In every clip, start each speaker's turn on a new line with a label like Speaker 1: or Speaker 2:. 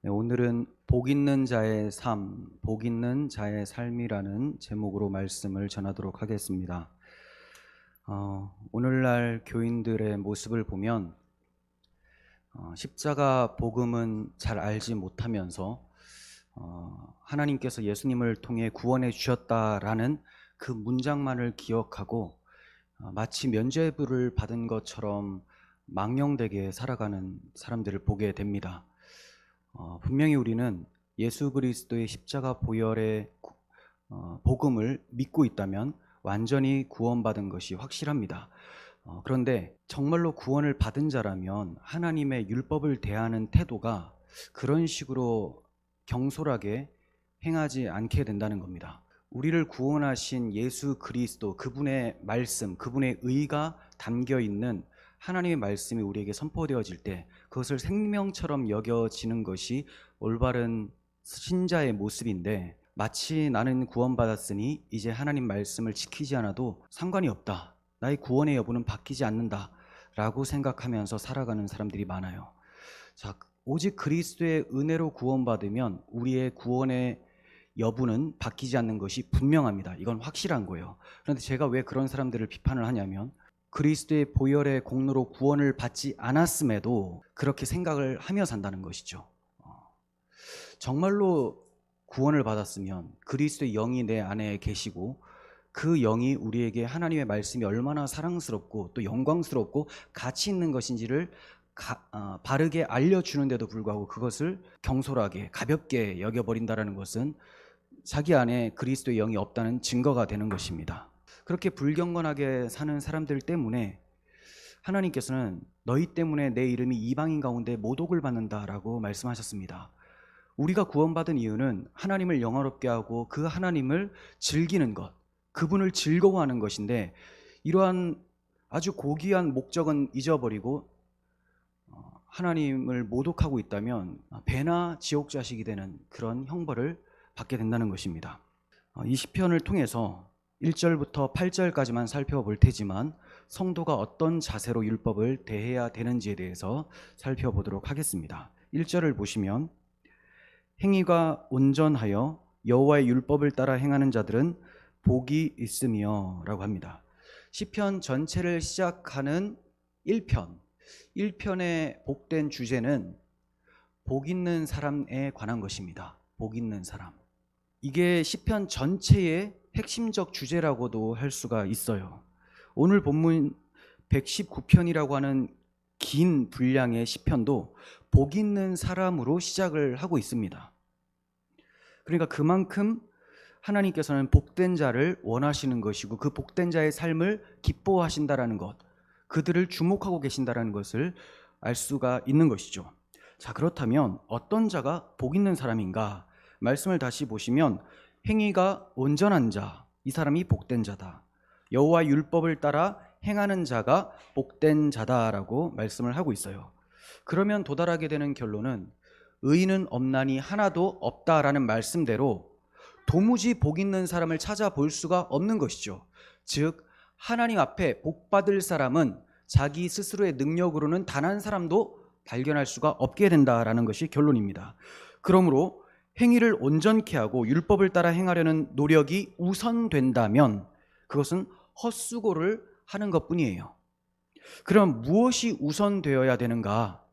Speaker 1: 네, 오늘은 복 있는 자의 삶, 복 있는 자의 삶이라는 제목으로 말씀을 전하도록 하겠습니다. 오늘날 교인들의 모습을 보면 십자가 복음은 잘 알지 못하면서 하나님께서 예수님을 통해 구원해 주셨다라는 그 문장만을 기억하고 마치 면죄부를 받은 것처럼 망령되게 살아가는 사람들을 보게 됩니다. 분명히 우리는 예수 그리스도의 십자가 보혈의 복음을 믿고 있다면 완전히 구원받은 것이 확실합니다. 그런데 정말로 구원을 받은 자라면 하나님의 율법을 대하는 태도가 그런 식으로 경솔하게 행하지 않게 된다는 겁니다. 우리를 구원하신 예수 그리스도, 그분의 말씀, 그분의 의가 담겨 있는 하나님의 말씀이 우리에게 선포되어질 때 그것을 생명처럼 여겨지는 것이 올바른 신자의 모습인데, 마치 나는 구원받았으니 이제 하나님 말씀을 지키지 않아도 상관이 없다, 나의 구원의 여부는 바뀌지 않는다 라고 생각하면서 살아가는 사람들이 많아요. 자, 오직 그리스도의 은혜로 구원받으면 우리의 구원의 여부는 바뀌지 않는 것이 분명합니다. 이건 확실한 거예요. 그런데 제가 왜 그런 사람들을 비판을 하냐면, 그리스도의 보혈의 공로로 구원을 받지 않았음에도 그렇게 생각을 하며 산다는 것이죠. 정말로 구원을 받았으면 그리스도의 영이 내 안에 계시고 그 영이 우리에게 하나님의 말씀이 얼마나 사랑스럽고 또 영광스럽고 가치 있는 것인지를 바르게 알려주는데도 불구하고 그것을 경솔하게 가볍게 여겨버린다는 것은 자기 안에 그리스도의 영이 없다는 증거가 되는 것입니다. 그렇게 불경건하게 사는 사람들 때문에 하나님께서는 너희 때문에 내 이름이 이방인 가운데 모독을 받는다라고 말씀하셨습니다. 우리가 구원받은 이유는 하나님을 영화롭게 하고 그 하나님을 즐기는 것, 그분을 즐거워하는 것인데, 이러한 아주 고귀한 목적은 잊어버리고 하나님을 모독하고 있다면 배나 지옥 자식이 되는 그런 형벌을 받게 된다는 것입니다. 이 시편을 통해서 1절부터 8절까지만 살펴볼 테지만 성도가 어떤 자세로 율법을 대해야 되는지에 대해서 살펴보도록 하겠습니다. 1절을 보시면 행위가 온전하여 여호와의 율법을 따라 행하는 자들은 복이 있으며 라고 합니다. 시편 전체를 시작하는 1편의 복된 주제는 복 있는 사람에 관한 것입니다. 복 있는 사람. 이게 시편 전체의 핵심적 주제라고도 할 수가 있어요. 오늘 본문 119편이라고 하는 긴 분량의 시편도 복 있는 사람으로 시작을 하고 있습니다. 그러니까 그만큼 하나님께서는 복된 자를 원하시는 것이고 그 복된 자의 삶을 기뻐하신다라는 것, 그들을 주목하고 계신다라는 것을 알 수가 있는 것이죠. 자, 그렇다면 어떤 자가 복 있는 사람인가? 말씀을 다시 보시면 행위가 온전한 자, 이 사람이 복된 자다. 여호와 율법을 따라 행하는 자가 복된 자다라고 말씀을 하고 있어요. 그러면 도달하게 되는 결론은 의인은 없나니 하나도 없다라는 말씀대로 도무지 복 있는 사람을 찾아볼 수가 없는 것이죠. 즉 하나님 앞에 복 받을 사람은 자기 스스로의 능력으로는 단 한 사람도 발견할 수가 없게 된다라는 것이 결론입니다. 그러므로 행위를 온전케 하고 율법을 따라 행하려는 노력이 우선된다면 그것은 헛수고를 하는 것뿐이에요. 그럼 무엇이 우선되어야 되는가?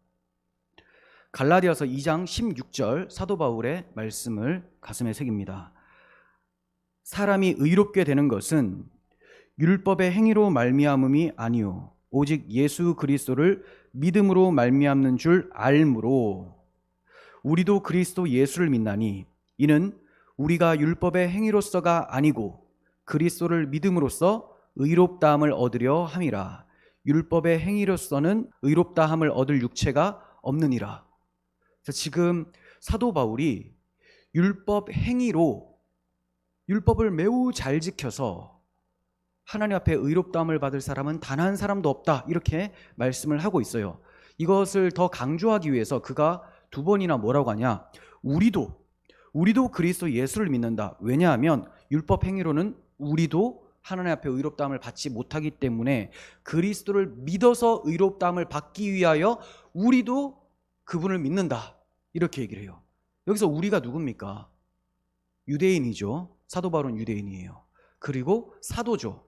Speaker 1: 갈라디아서 2장 16절 사도 바울의 말씀을 가슴에 새깁니다. 사람이 의롭게 되는 것은 율법의 행위로 말미암음이 아니요 오직 예수 그리스도를 믿음으로 말미암는 줄 알므로 우리도 그리스도 예수를 믿나니 이는 우리가 율법의 행위로서가 아니고 그리스도를 믿음으로써 의롭다함을 얻으려 함이라. 율법의 행위로서는 의롭다함을 얻을 육체가 없느니라. 지금 사도 바울이 율법 행위로 율법을 매우 잘 지켜서 하나님 앞에 의롭다함을 받을 사람은 단 한 사람도 없다, 이렇게 말씀을 하고 있어요. 이것을 더 강조하기 위해서 그가 두 번이나 뭐라고 하냐, 우리도 그리스도 예수를 믿는다. 왜냐하면 율법 행위로는 우리도 하나님 앞에 의롭다함을 받지 못하기 때문에 그리스도를 믿어서 의롭다함을 받기 위하여 우리도 그분을 믿는다. 이렇게 얘기를 해요. 여기서 우리가 누굽니까? 유대인이죠. 사도 바울은 유대인이에요. 그리고 사도죠.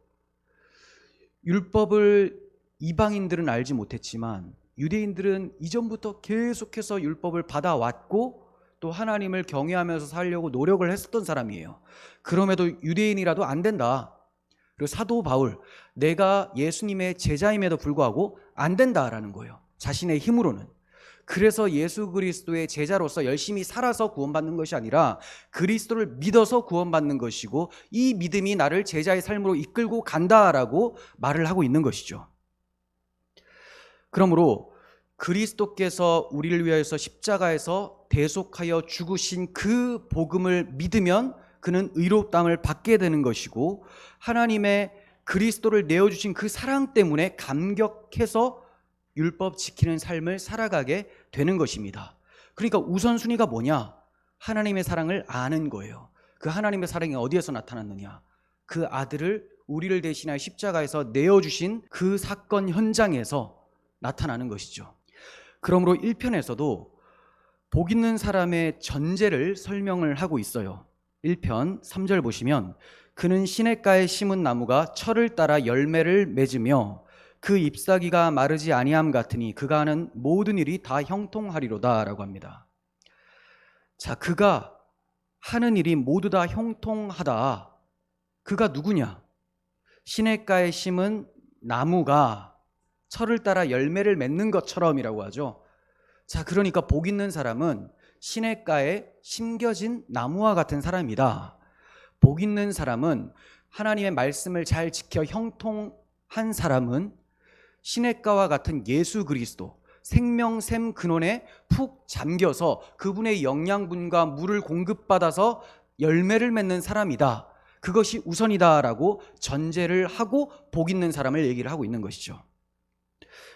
Speaker 1: 율법을 이방인들은 알지 못했지만 유대인들은 이전부터 계속해서 율법을 받아왔고 또 하나님을 경외하면서 살려고 노력을 했었던 사람이에요. 그럼에도 유대인이라도 안 된다. 그리고 사도 바울, 내가 예수님의 제자임에도 불구하고 안 된다라는 거예요. 자신의 힘으로는. 그래서 예수 그리스도의 제자로서 열심히 살아서 구원받는 것이 아니라 그리스도를 믿어서 구원받는 것이고 이 믿음이 나를 제자의 삶으로 이끌고 간다라고 말을 하고 있는 것이죠. 그러므로 그리스도께서 우리를 위하여서 십자가에서 대속하여 죽으신 그 복음을 믿으면 그는 의롭다함을 받게 되는 것이고 하나님의 그리스도를 내어주신 그 사랑 때문에 감격해서 율법 지키는 삶을 살아가게 되는 것입니다. 그러니까 우선순위가 뭐냐? 하나님의 사랑을 아는 거예요. 그 하나님의 사랑이 어디에서 나타났느냐? 그 아들을 우리를 대신하여 십자가에서 내어주신 그 사건 현장에서 나타나는 것이죠. 그러므로 1편에서도 복 있는 사람의 전제를 설명을 하고 있어요. 1편 3절 보시면 그는 시냇가에 심은 나무가 철을 따라 열매를 맺으며 그 잎사귀가 마르지 아니함 같으니 그가 하는 모든 일이 다 형통하리로다 라고 합니다. 자, 그가 하는 일이 모두 다 형통하다. 그가 누구냐? 시냇가에 심은 나무가 철을 따라 열매를 맺는 것처럼이라고 하죠. 자, 그러니까 복 있는 사람은 시냇가에 심겨진 나무와 같은 사람이다. 복 있는 사람은 하나님의 말씀을 잘 지켜 형통한 사람은 시냇가와 같은 예수 그리스도 생명샘 근원에 푹 잠겨서 그분의 영양분과 물을 공급받아서 열매를 맺는 사람이다. 그것이 우선이다라고 전제를 하고 복 있는 사람을 얘기를 하고 있는 것이죠.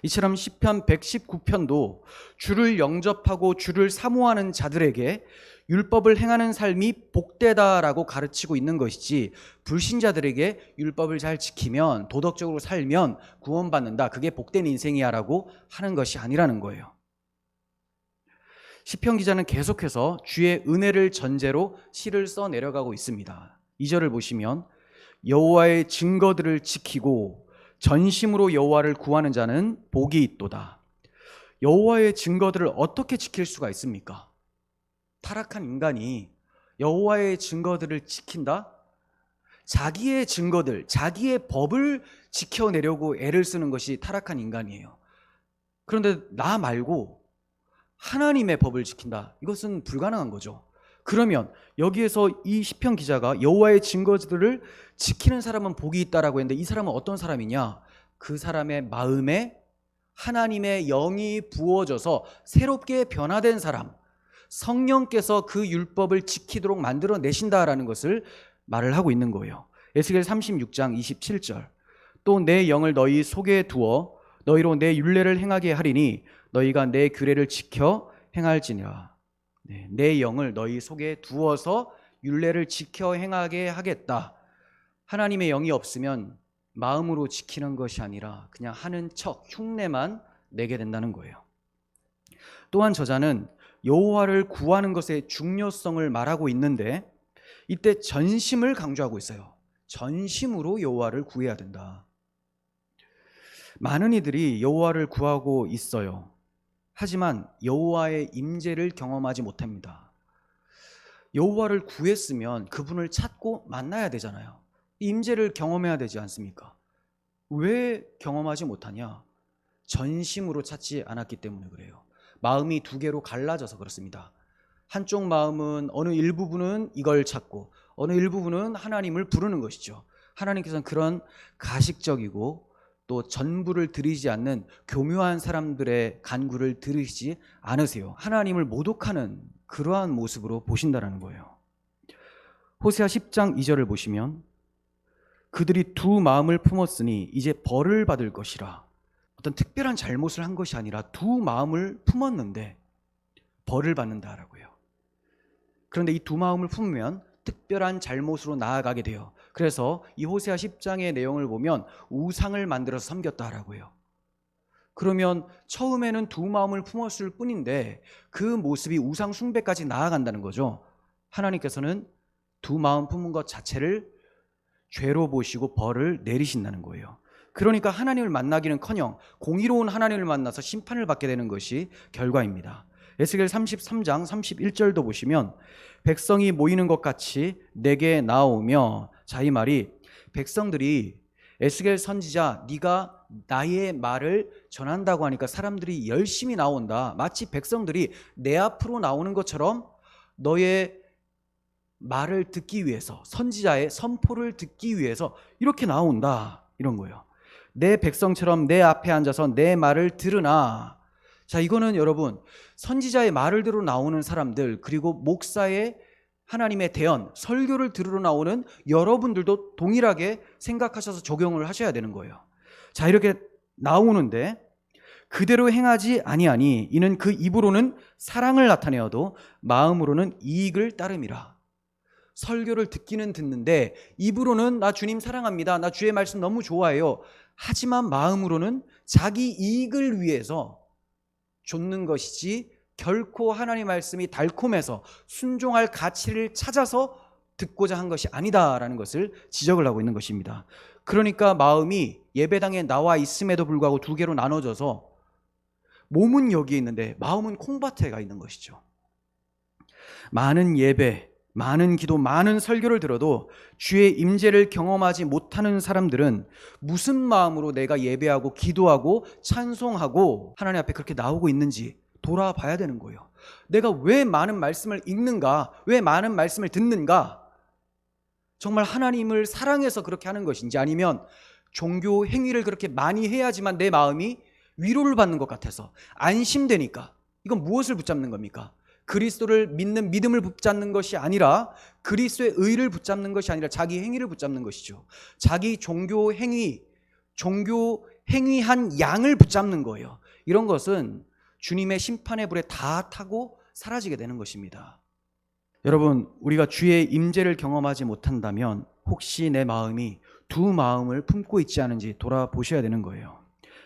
Speaker 1: 이처럼 시편 119편도 주를 영접하고 주를 사모하는 자들에게 율법을 행하는 삶이 복되다라고 가르치고 있는 것이지 불신자들에게 율법을 잘 지키면 도덕적으로 살면 구원받는다, 그게 복된 인생이야 라고 하는 것이 아니라는 거예요. 시편 기자는 계속해서 주의 은혜를 전제로 시를 써 내려가고 있습니다. 2절을 보시면 여호와의 증거들을 지키고 전심으로 여호와를 구하는 자는 복이 있도다. 여호와의 증거들을 어떻게 지킬 수가 있습니까? 타락한 인간이 여호와의 증거들을 지킨다? 자기의 증거들, 자기의 법을 지켜내려고 애를 쓰는 것이 타락한 인간이에요. 그런데 나 말고 하나님의 법을 지킨다. 이것은 불가능한 거죠. 그러면 여기에서 이 시편 기자가 여호와의 증거들을 지키는 사람은 복이 있다라고 했는데 이 사람은 어떤 사람이냐? 그 사람의 마음에 하나님의 영이 부어져서 새롭게 변화된 사람, 성령께서 그 율법을 지키도록 만들어내신다라는 것을 말을 하고 있는 거예요. 에스겔 36장 27절 또 내 영을 너희 속에 두어 너희로 내 율례를 행하게 하리니 너희가 내 규례를 지켜 행할지니라. 내 영을 너희 속에 두어서 율례를 지켜 행하게 하겠다. 하나님의 영이 없으면 마음으로 지키는 것이 아니라 그냥 하는 척 흉내만 내게 된다는 거예요. 또한 저자는 여호와를 구하는 것의 중요성을 말하고 있는데 이때 전심을 강조하고 있어요. 전심으로 여호와를 구해야 된다. 많은 이들이 여호와를 구하고 있어요. 하지만 여호와의 임재를 경험하지 못합니다. 여호와를 구했으면 그분을 찾고 만나야 되잖아요. 임재를 경험해야 되지 않습니까? 왜 경험하지 못하냐? 전심으로 찾지 않았기 때문에 그래요. 마음이 두 개로 갈라져서 그렇습니다. 한쪽 마음은 어느 일부분은 이걸 찾고 어느 일부분은 하나님을 부르는 것이죠. 하나님께서는 그런 가식적이고 또 전부를 드리지 않는 교묘한 사람들의 간구를 들으시지 않으세요. 하나님을 모독하는 그러한 모습으로 보신다는 거예요. 호세아 10장 2절을 보시면 그들이 두 마음을 품었으니 이제 벌을 받을 것이라. 어떤 특별한 잘못을 한 것이 아니라 두 마음을 품었는데 벌을 받는다라고요. 그런데 이 두 마음을 품으면 특별한 잘못으로 나아가게 돼요. 그래서 이 호세아 10장의 내용을 보면 우상을 만들어서 섬겼다라고요. 그러면 처음에는 두 마음을 품었을 뿐인데 그 모습이 우상 숭배까지 나아간다는 거죠. 하나님께서는 두 마음 품은 것 자체를 죄로 보시고 벌을 내리신다는 거예요. 그러니까 하나님을 만나기는커녕 공의로운 하나님을 만나서 심판을 받게 되는 것이 결과입니다. 에스겔 33장 31절도 보시면 백성이 모이는 것 같이 내게 나오며, 자, 이 말이 백성들이 에스겔 선지자 네가 나의 말을 전한다고 하니까 사람들이 열심히 나온다. 마치 백성들이 내 앞으로 나오는 것처럼 너의 말을 듣기 위해서, 선지자의 선포를 듣기 위해서 이렇게 나온다, 이런 거예요. 내 백성처럼 내 앞에 앉아서 내 말을 들으나. 자, 이거는 여러분 선지자의 말을 들으러 나오는 사람들, 그리고 목사의 하나님의 대언, 설교를 들으러 나오는 여러분들도 동일하게 생각하셔서 적용을 하셔야 되는 거예요. 자, 이렇게 나오는데 그대로 행하지 아니하니 이는 그 입으로는 사랑을 나타내어도 마음으로는 이익을 따름이라. 설교를 듣기는 듣는데 입으로는 나 주님 사랑합니다, 나 주의 말씀 너무 좋아해요, 하지만 마음으로는 자기 이익을 위해서 좇는 것이지 결코 하나님의 말씀이 달콤해서 순종할 가치를 찾아서 듣고자 한 것이 아니다라는 것을 지적을 하고 있는 것입니다. 그러니까 마음이 예배당에 나와 있음에도 불구하고 두 개로 나눠져서 몸은 여기에 있는데 마음은 콩밭에 가 있는 것이죠. 많은 예배, 많은 기도, 많은 설교를 들어도 주의 임재를 경험하지 못하는 사람들은 무슨 마음으로 내가 예배하고 기도하고 찬송하고 하나님 앞에 그렇게 나오고 있는지 돌아봐야 되는 거예요. 내가 왜 많은 말씀을 읽는가? 왜 많은 말씀을 듣는가? 정말 하나님을 사랑해서 그렇게 하는 것인지, 아니면 종교 행위를 그렇게 많이 해야지만 내 마음이 위로를 받는 것 같아서 안심되니까. 이건 무엇을 붙잡는 겁니까? 그리스도를 믿는 믿음을 붙잡는 것이 아니라, 그리스도의 의를 붙잡는 것이 아니라 자기 행위를 붙잡는 것이죠. 자기 종교 행위한 양을 붙잡는 거예요. 이런 것은 주님의 심판의 불에 다 타고 사라지게 되는 것입니다. 여러분, 우리가 주의 임재를 경험하지 못한다면 혹시 내 마음이 두 마음을 품고 있지 않은지 돌아보셔야 되는 거예요.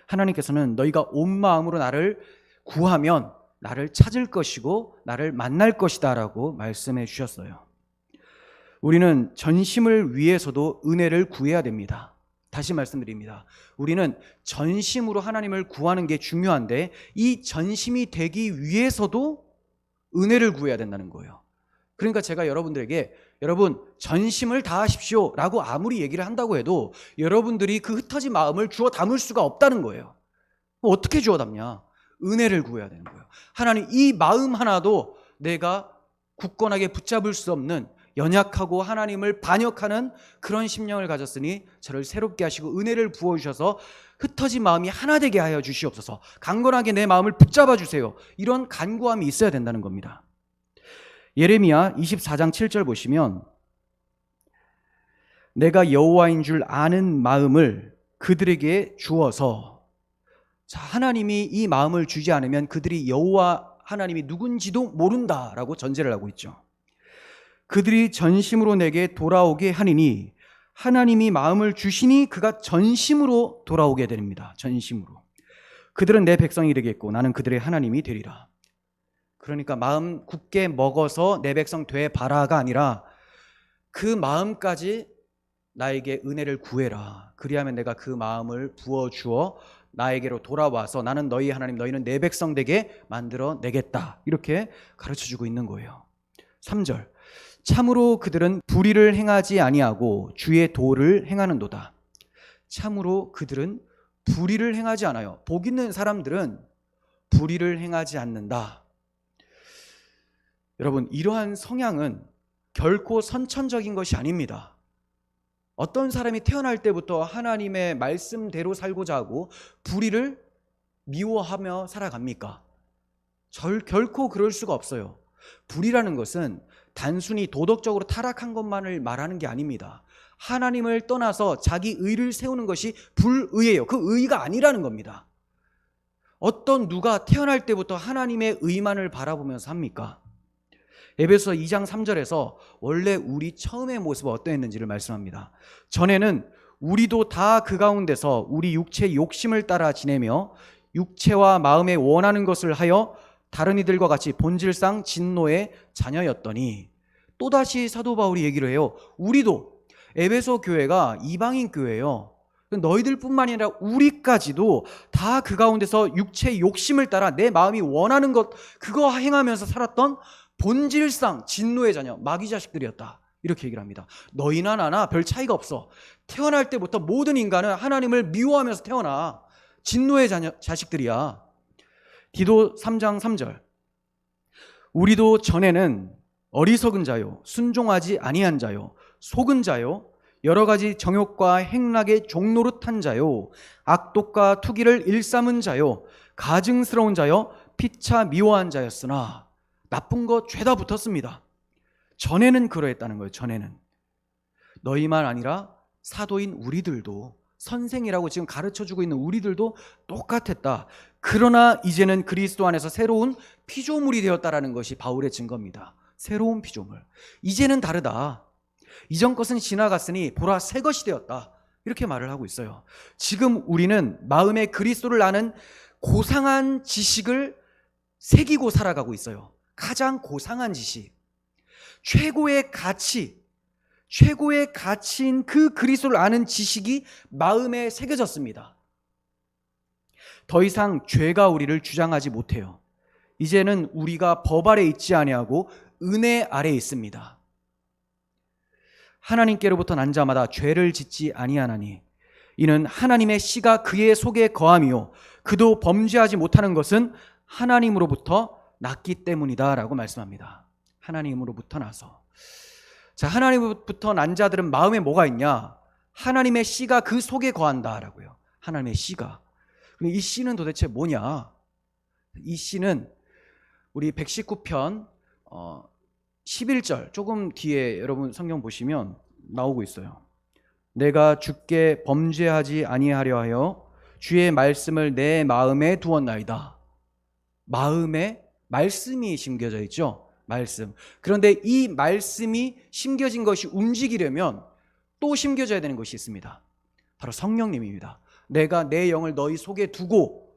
Speaker 1: 하나님께서는 너희가 온 마음으로 나를 구하면 나를 찾을 것이고 나를 만날 것이다 라고 말씀해 주셨어요. 우리는 전심을 위해서도 은혜를 구해야 됩니다. 다시 말씀드립니다. 우리는 전심으로 하나님을 구하는 게 중요한데 이 전심이 되기 위해서도 은혜를 구해야 된다는 거예요. 그러니까 제가 여러분들에게 여러분 전심을 다하십시오 라고 아무리 얘기를 한다고 해도 여러분들이 그 흩어진 마음을 주워 담을 수가 없다는 거예요. 어떻게 주워 담냐? 은혜를 구해야 되는 거예요. 하나님, 이 마음 하나도 내가 굳건하게 붙잡을 수 없는 연약하고 하나님을 반역하는 그런 심령을 가졌으니 저를 새롭게 하시고 은혜를 부어주셔서 흩어진 마음이 하나 되게 하여 주시옵소서. 강건하게 내 마음을 붙잡아 주세요. 이런 간구함이 있어야 된다는 겁니다. 예레미야 24장 7절 보시면 내가 여호와인 줄 아는 마음을 그들에게 주어서, 자, 하나님이 이 마음을 주지 않으면 그들이 여호와 하나님이 누군지도 모른다라고 전제를 하고 있죠. 그들이 전심으로 내게 돌아오게 하니니, 하나님이 마음을 주시니 그가 전심으로 돌아오게 됩니다. 전심으로. 그들은 내 백성이 되겠고 나는 그들의 하나님이 되리라. 그러니까 마음 굳게 먹어서 내 백성 돼 봐라가 아니라 그 마음까지 나에게 은혜를 구해라. 그리하면 내가 그 마음을 부어주어 나에게로 돌아와서 나는 너희 하나님, 너희는 내 백성 되게 만들어 내겠다. 이렇게 가르쳐주고 있는 거예요. 3절, 참으로 그들은 불의를 행하지 아니하고 주의 도를 행하는도다. 참으로 그들은 불의를 행하지 않아요. 복 있는 사람들은 불의를 행하지 않는다. 여러분, 이러한 성향은 결코 선천적인 것이 아닙니다. 어떤 사람이 태어날 때부터 하나님의 말씀대로 살고자 하고 불의를 미워하며 살아갑니까? 결코 그럴 수가 없어요. 불의라는 것은 단순히 도덕적으로 타락한 것만을 말하는 게 아닙니다. 하나님을 떠나서 자기 의를 세우는 것이 불의예요. 그 의가 아니라는 겁니다. 어떤 누가 태어날 때부터 하나님의 의만을 바라보면서 합니까? 에베소 2장 3절에서 원래 우리 처음의 모습은 어떠했는지를 말씀합니다. 전에는 우리도 다 그 가운데서 우리 육체의 욕심을 따라 지내며 육체와 마음에 원하는 것을 하여 다른 이들과 같이 본질상 진노의 자녀였더니, 또다시 사도 바울이 얘기를 해요. 우리도, 에베소 교회가 이방인 교회예요. 너희들 뿐만이 아니라 우리까지도 다 그 가운데서 육체의 욕심을 따라 내 마음이 원하는 것, 그거 행하면서 살았던 본질상 진노의 자녀, 마귀 자식들이었다. 이렇게 얘기를 합니다. 너희나 나나 별 차이가 없어. 태어날 때부터 모든 인간은 하나님을 미워하면서 태어나. 진노의 자식들이야. 디도 3장 3절. 우리도 전에는 어리석은 자요, 순종하지 아니한 자요, 속은 자요, 여러 가지 정욕과 행락의 종노릇한 자요, 악독과 투기를 일삼은 자요, 가증스러운 자요, 피차 미워한 자였으나, 나쁜 거 죄다 붙었습니다. 전에는 그러했다는 거예요. 전에는. 너희만 아니라 사도인 우리들도, 선생이라고 지금 가르쳐주고 있는 우리들도 똑같았다. 그러나 이제는 그리스도 안에서 새로운 피조물이 되었다라는 것이 바울의 증거입니다. 새로운 피조물. 이제는 다르다. 이전 것은 지나갔으니 보라 새 것이 되었다. 이렇게 말을 하고 있어요. 지금 우리는 마음에 그리스도를 아는 고상한 지식을 새기고 살아가고 있어요. 가장 고상한 지식, 최고의 가치, 최고의 가치인 그 그리스도를 아는 지식이 마음에 새겨졌습니다. 더 이상 죄가 우리를 주장하지 못해요. 이제는 우리가 법 아래 있지 아니하고 은혜 아래 있습니다. 하나님께로부터 난 자마다 죄를 짓지 아니하나니 이는 하나님의 씨가 그의 속에 거함이요 그도 범죄하지 못하는 것은 하나님으로부터 났기 때문이다 라고 말씀합니다. 하나님으로부터 나서. 자, 하나님으로부터 난 자들은 마음에 뭐가 있냐? 하나님의 씨가 그 속에 거한다 라고요. 하나님의 씨가. 이 씨는 도대체 뭐냐? 이 씨는 우리 119편 11절 조금 뒤에 여러분 성경 보시면 나오고 있어요. 내가 주께 범죄하지 아니하려 하여 주의 말씀을 내 마음에 두었나이다. 마음에 말씀이 심겨져 있죠. 말씀. 그런데 이 말씀이 심겨진 것이 움직이려면 또 심겨져야 되는 것이 있습니다. 바로 성령님입니다. 내가 내 영을 너희 속에 두고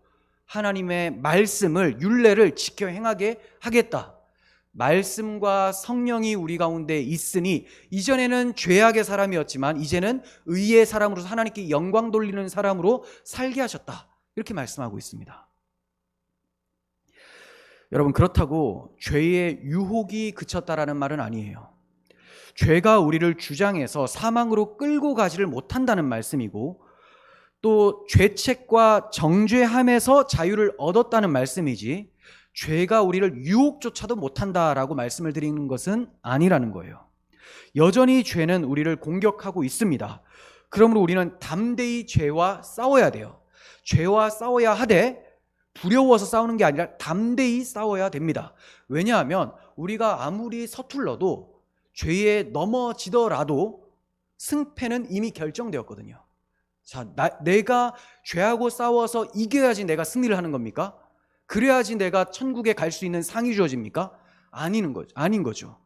Speaker 1: 하나님의 말씀을, 율례를 지켜 행하게 하겠다. 말씀과 성령이 우리 가운데 있으니 이전에는 죄악의 사람이었지만 이제는 의의 사람으로서 하나님께 영광 돌리는 사람으로 살게 하셨다. 이렇게 말씀하고 있습니다. 여러분, 그렇다고 죄의 유혹이 그쳤다라는 말은 아니에요. 죄가 우리를 주장해서 사망으로 끌고 가지를 못한다는 말씀이고, 또 죄책과 정죄함에서 자유를 얻었다는 말씀이지 죄가 우리를 유혹조차도 못한다라고 말씀을 드리는 것은 아니라는 거예요. 여전히 죄는 우리를 공격하고 있습니다. 그러므로 우리는 담대히 죄와 싸워야 돼요. 죄와 싸워야 하되 두려워서 싸우는 게 아니라 담대히 싸워야 됩니다. 왜냐하면 우리가 아무리 서툴러도 죄에 넘어지더라도 승패는 이미 결정되었거든요. 자, 내가 죄하고 싸워서 이겨야지 내가 승리를 하는 겁니까? 그래야지 내가 천국에 갈 수 있는 상이 주어집니까? 아닌 거죠.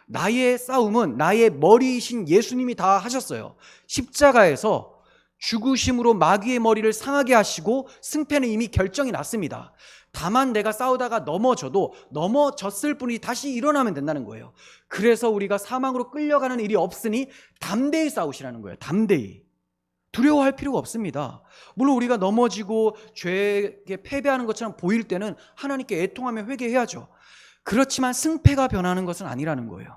Speaker 1: 나의 싸움은 나의 머리이신 예수님이 다 하셨어요. 십자가에서 죽으심으로 마귀의 머리를 상하게 하시고 승패는 이미 결정이 났습니다. 다만 내가 싸우다가 넘어져도 넘어졌을 뿐이 다시 일어나면 된다는 거예요. 그래서 우리가 사망으로 끌려가는 일이 없으니 담대히 싸우시라는 거예요. 담대히. 두려워할 필요가 없습니다. 물론 우리가 넘어지고 죄에 패배하는 것처럼 보일 때는 하나님께 애통하며 회개해야죠. 그렇지만 승패가 변하는 것은 아니라는 거예요.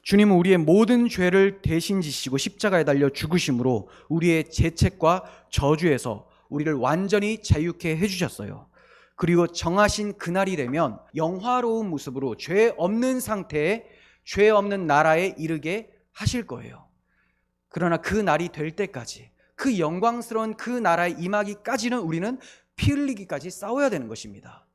Speaker 1: 주님은 우리의 모든 죄를 대신 지시고 십자가에 달려 죽으심으로 우리의 죄책과 저주에서 우리를 완전히 자유케 해주셨어요. 그리고 정하신 그날이 되면 영화로운 모습으로 죄 없는 상태에 죄 없는 나라에 이르게 하실 거예요. 그러나 그 날이 될 때까지, 그 영광스러운 그 나라에 임하기까지는 우리는 피 흘리기까지 싸워야 되는 것입니다.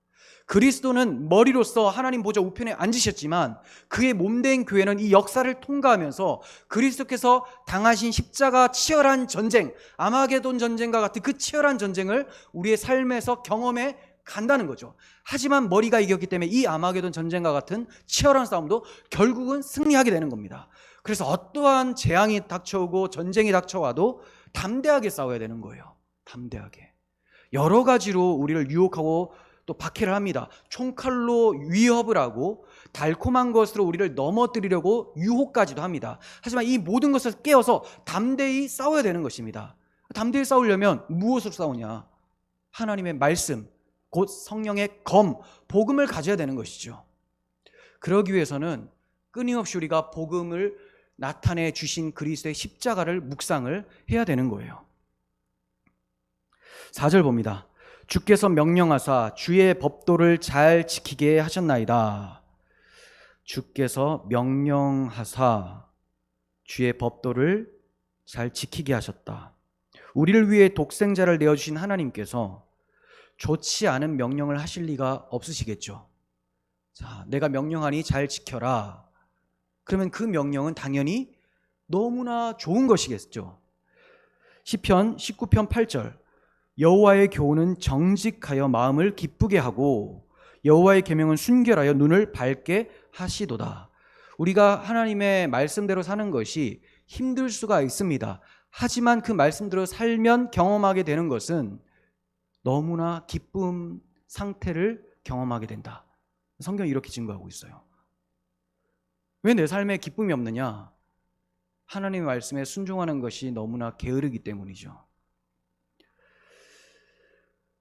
Speaker 1: 그리스도는 머리로서 하나님 보좌 우편에 앉으셨지만 그의 몸된 교회는 이 역사를 통과하면서 그리스도께서 당하신 십자가 치열한 전쟁, 아마게돈 전쟁과 같은 그 치열한 전쟁을 우리의 삶에서 경험해 간다는 거죠. 하지만 머리가 이겼기 때문에 이 아마게돈 전쟁과 같은 치열한 싸움도 결국은 승리하게 되는 겁니다. 그래서 어떠한 재앙이 닥쳐오고 전쟁이 닥쳐와도 담대하게 싸워야 되는 거예요. 담대하게. 여러 가지로 우리를 유혹하고 또 박해를 합니다. 총칼로 위협을 하고 달콤한 것으로 우리를 넘어뜨리려고 유혹까지도 합니다. 하지만 이 모든 것을 깨어서 담대히 싸워야 되는 것입니다. 담대히 싸우려면 무엇으로 싸우냐? 하나님의 말씀, 곧 성령의 복음을 가져야 되는 것이죠. 그러기 위해서는 끊임없이 우리가 복음을 나타내 주신 그리스도의 십자가를 묵상을 해야 되는 거예요. 4절 봅니다. 주께서 명령하사 주의 법도를 잘 지키게 하셨나이다. 주께서 명령하사 주의 법도를 잘 지키게 하셨다. 우리를 위해 독생자를 내어주신 하나님께서 좋지 않은 명령을 하실 리가 없으시겠죠. 자, 내가 명령하니 잘 지켜라. 그러면 그 명령은 당연히 너무나 좋은 것이겠죠. 시편 19편 8절 여호와의 교훈은 정직하여 마음을 기쁘게 하고 여호와의 계명은 순결하여 눈을 밝게 하시도다. 우리가 하나님의 말씀대로 사는 것이 힘들 수가 있습니다. 하지만 그 말씀대로 살면 경험하게 되는 것은 너무나 기쁨 상태를 경험하게 된다. 성경이 이렇게 증거하고 있어요. 왜 내 삶에 기쁨이 없느냐? 하나님의 말씀에 순종하는 것이 너무나 게으르기 때문이죠.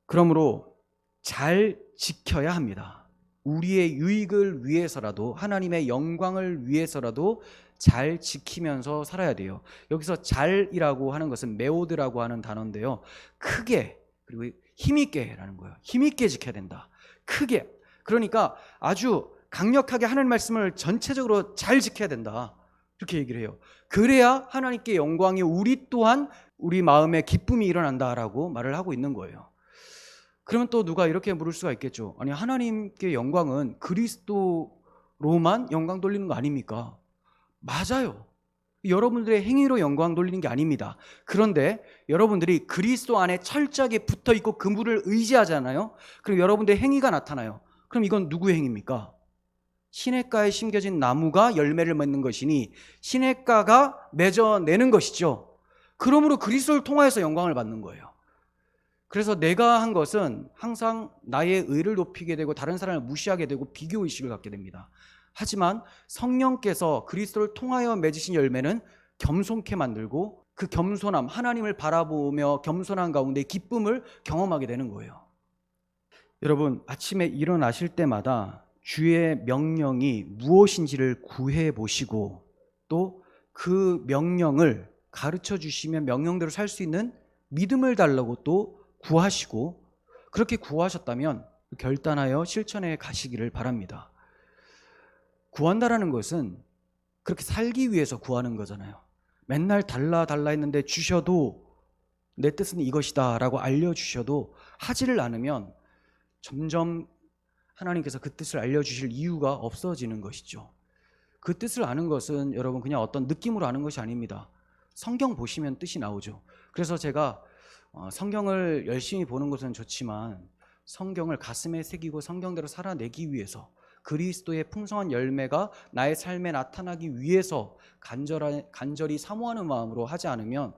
Speaker 1: 그러므로 잘 지켜야 합니다. 우리의 유익을 위해서라도, 하나님의 영광을 위해서라도 잘 지키면서 살아야 돼요. 여기서 잘이라고 하는 것은 메오드라고 하는 단어인데요, 크게, 그리고 힘있게라는 거예요. 힘있게 지켜야 된다. 크게. 그러니까 아주 강력하게 하나님 말씀을 전체적으로 잘 지켜야 된다, 이렇게 얘기를 해요. 그래야 하나님께 영광이, 우리 또한 우리 마음에 기쁨이 일어난다라고 말을 하고 있는 거예요. 그러면 또 누가 이렇게 물을 수가 있겠죠. 아니, 하나님께 영광은 그리스도로만 영광 돌리는 거 아닙니까? 맞아요. 여러분들의 행위로 영광 돌리는 게 아닙니다. 그런데 여러분들이 그리스도 안에 철저하게 붙어 있고 그분을 의지하잖아요. 그럼 여러분들의 행위가 나타나요. 그럼 이건 누구의 행위입니까? 시냇가에 심겨진 나무가 열매를 맺는 것이니 시냇가가 맺어내는 것이죠. 그러므로 그리스도를 통하여서 영광을 받는 거예요. 그래서 내가 한 것은 항상 나의 의를 높이게 되고 다른 사람을 무시하게 되고 비교의식을 갖게 됩니다. 하지만 성령께서 그리스도를 통하여 맺으신 열매는 겸손케 만들고, 그 겸손함, 하나님을 바라보며 겸손한 가운데 기쁨을 경험하게 되는 거예요. 여러분, 아침에 일어나실 때마다 주의 명령이 무엇인지를 구해 보시고 또 그 명령을 가르쳐 주시면 명령대로 살 수 있는 믿음을 달라고 또 구하시고, 그렇게 구하셨다면 결단하여 실천해 가시기를 바랍니다. 구한다라는 것은 그렇게 살기 위해서 구하는 거잖아요. 맨날 달라 했는데 주셔도, 내 뜻은 이것이다 라고 알려주셔도 하지를 않으면 점점 하나님께서 그 뜻을 알려주실 이유가 없어지는 것이죠. 그 뜻을 아는 것은 여러분 그냥 어떤 느낌으로 아는 것이 아닙니다. 성경 보시면 뜻이 나오죠. 그래서 제가 성경을 열심히 보는 것은 좋지만 성경을 가슴에 새기고 성경대로 살아내기 위해서, 그리스도의 풍성한 열매가 나의 삶에 나타나기 위해서 간절히 사모하는 마음으로 하지 않으면